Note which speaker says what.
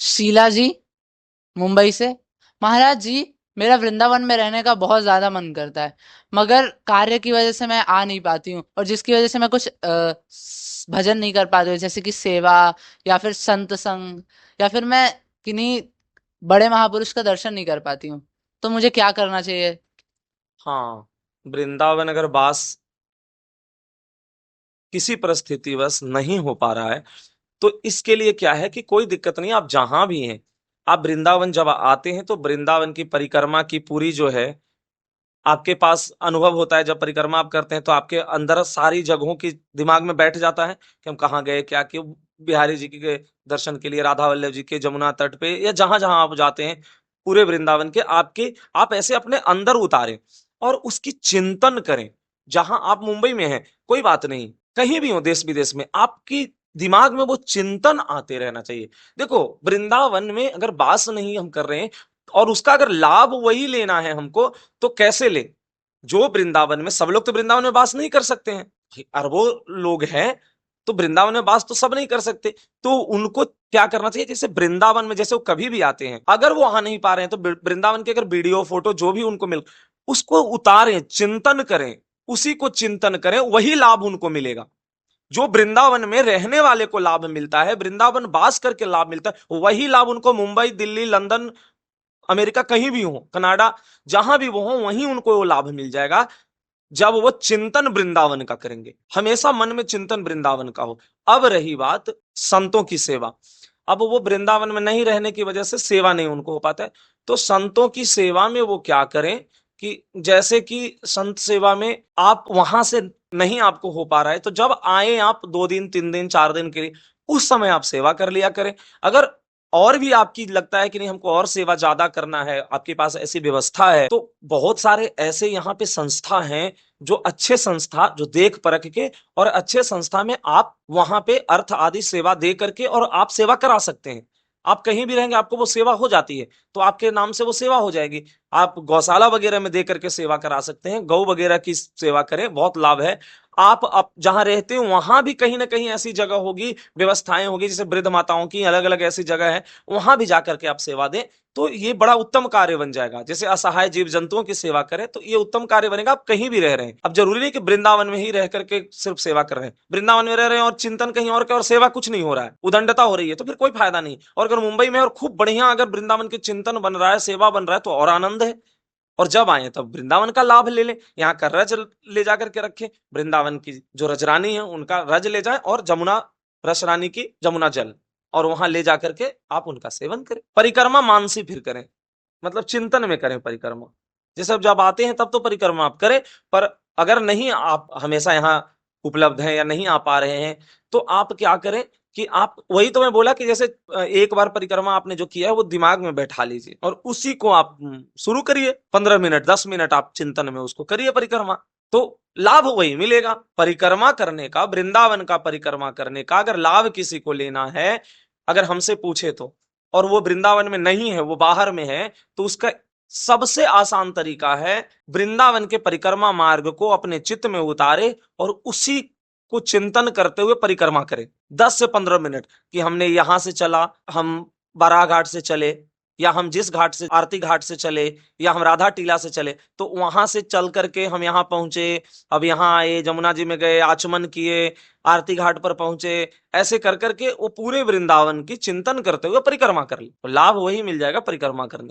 Speaker 1: शीला जी, मुंबई से। महाराज जी, मेरा वृंदावन में रहने का बहुत ज्यादा मन करता है, मगर कार्य की वजह से मैं आ नहीं पाती हूँ, और जिसकी वजह से मैं कुछ भजन नहीं कर पाती हूँ, जैसे कि सेवा या फिर संत संग, या फिर मैं किन्हीं बड़े महापुरुष का दर्शन नहीं कर पाती हूँ। तो मुझे क्या करना चाहिए?
Speaker 2: हाँ, वृंदावन अगर वास किसी परिस्थितिवश नहीं हो पा रहा है तो इसके लिए क्या है कि कोई दिक्कत नहीं, आप जहां भी हैं, आप वृंदावन जब आते हैं तो वृंदावन की परिक्रमा की पूरी जो है आपके पास अनुभव होता है। जब परिक्रमा आप करते हैं तो आपके अंदर सारी जगहों की दिमाग में बैठ जाता है कि हम कहाँ गए, क्या किए। बिहारी जी के दर्शन के लिए, राधा वल्लभ जी के जमुना तट पे, या जहां जहां आप जाते हैं पूरे वृंदावन के आपके, आप ऐसे अपने अंदर उतारें और उसकी चिंतन करें। जहां आप मुंबई में हैं कोई बात नहीं, कहीं भी हो देश विदेश में, आपकी दिमाग में वो चिंतन आते रहना चाहिए। देखो, वृंदावन में अगर वास नहीं हम कर रहे हैं और उसका अगर लाभ वही लेना है हमको, तो कैसे ले? जो वृंदावन में, सब लोग तो वृंदावन में वास नहीं कर सकते हैं, अरबों लोग हैं, तो वृंदावन में वास तो सब नहीं कर सकते। तो उनको क्या करना चाहिए, जैसे वृंदावन में जैसे वो कभी भी आते हैं, अगर वो आ नहीं पा रहे हैं तो वृंदावन के अगर वीडियो फोटो जो भी उनको मिल, उसको उतारें, चिंतन करें, उसी को चिंतन करें, वही लाभ उनको मिलेगा जो वृंदावन में रहने वाले को लाभ मिलता है, वृंदावन वास करके लाभ मिलता है, वही लाभ उनको मुंबई, दिल्ली, लंदन, अमेरिका, कहीं भी हो, कनाडा, जहां भी वो हो, वहीं उनको वो लाभ मिल जाएगा जब वो चिंतन वृंदावन का करेंगे। हमेशा मन में चिंतन वृंदावन का हो। अब रही बात संतों की सेवा, अब वो वृंदावन में नहीं रहने की वजह से सेवा नहीं उनको हो पाता है, तो संतों की सेवा में वो क्या करें कि जैसे कि संत सेवा में आप वहां से नहीं आपको हो पा रहा है, तो जब आए आप 2 दिन, 3 दिन, 4 दिन के लिए, उस समय आप सेवा कर लिया करें। अगर और भी आपकी लगता है कि नहीं हमको और सेवा ज्यादा करना है, आपके पास ऐसी व्यवस्था है, तो बहुत सारे ऐसे यहाँ पे संस्था हैं, जो अच्छे संस्था, जो देख परख के और अच्छे संस्था में आप वहां पे अर्थ आदि सेवा दे करके और आप सेवा करा सकते हैं। आप कहीं भी रहेंगे आपको वो सेवा हो जाती है, तो आपके नाम से वो सेवा हो जाएगी। आप गौशाला वगैरह में दे करके सेवा करा सकते हैं, गौ वगैरह की सेवा करें, बहुत लाभ है। आप जहां रहते हैं वहां भी कहीं ना कहीं ऐसी जगह होगी, व्यवस्थाएं होगी, जैसे वृद्ध माताओं की अलग अलग ऐसी जगह है, वहां भी जाकर के आप सेवा दें, तो ये बड़ा उत्तम कार्य बन जाएगा। जैसे असहाय जीव जंतुओं की सेवा करें तो ये उत्तम कार्य बनेगा। आप कहीं भी रह रहे हैं, अब जरूरी नहीं कि वृंदावन में ही रह करके सिर्फ सेवा कर रहे हैं, वृंदावन में रह रहे हैं और चिंतन कहीं और के, और सेवा कुछ नहीं हो रहा है, उदंडता हो रही है, तो फिर कोई फायदा नहीं। और अगर मुंबई में और खूब बढ़िया अगर वृंदावन के चिंतन बन रहा है, सेवा बन रहा है, तो और आनंद है। और जब आए तब वृंदावन का लाभ ले लें, यहाँ का रज ले जाकर के रखें, वृंदावन की जो रजरानी है उनका रज ले जाएं, और जमुना रस रानी की जमुना जल, और वहां ले जाकर के आप उनका सेवन करें। परिक्रमा मानसी फिर करें, मतलब चिंतन में करें परिक्रमा। जैसे अब जब आते हैं तब तो परिक्रमा आप करें, पर अगर नहीं आप हमेशा यहाँ उपलब्ध हैं या नहीं आ पा रहे हैं, तो आप क्या करें कि आप, वही तो मैं बोला कि जैसे एक बार परिक्रमा आपने जो किया है वो दिमाग में बैठा लीजिए और उसी को आप शुरू करिए, 15 मिनट, 10 मिनट आप चिंतन में उसको करिए परिक्रमा, तो लाभ वही मिलेगा। परिक्रमा करने का, वृंदावन का परिक्रमा करने का अगर लाभ किसी को लेना है, अगर हमसे पूछे तो, और वो वृंदावन में नहीं है, वो बाहर में है, तो उसका सबसे आसान तरीका है वृंदावन के परिक्रमा मार्ग को अपने चित्त में उतारे और उसी को चिंतन करते हुए परिक्रमा करें 10 से 15 मिनट, कि हमने यहां से चला, हम बाराह घाट से चले, या हम जिस घाट से, आरती घाट से चले, या हम राधा टीला से चले, तो वहां से चल करके हम यहाँ पहुंचे, अब यहाँ आए, जमुना जी में गए, आचमन किए, आरती घाट पर पहुंचे, ऐसे कर करके वो पूरे वृंदावन की चिंतन करते हुए परिक्रमा कर ली, तो लाभ वही मिल जाएगा परिक्रमा करने।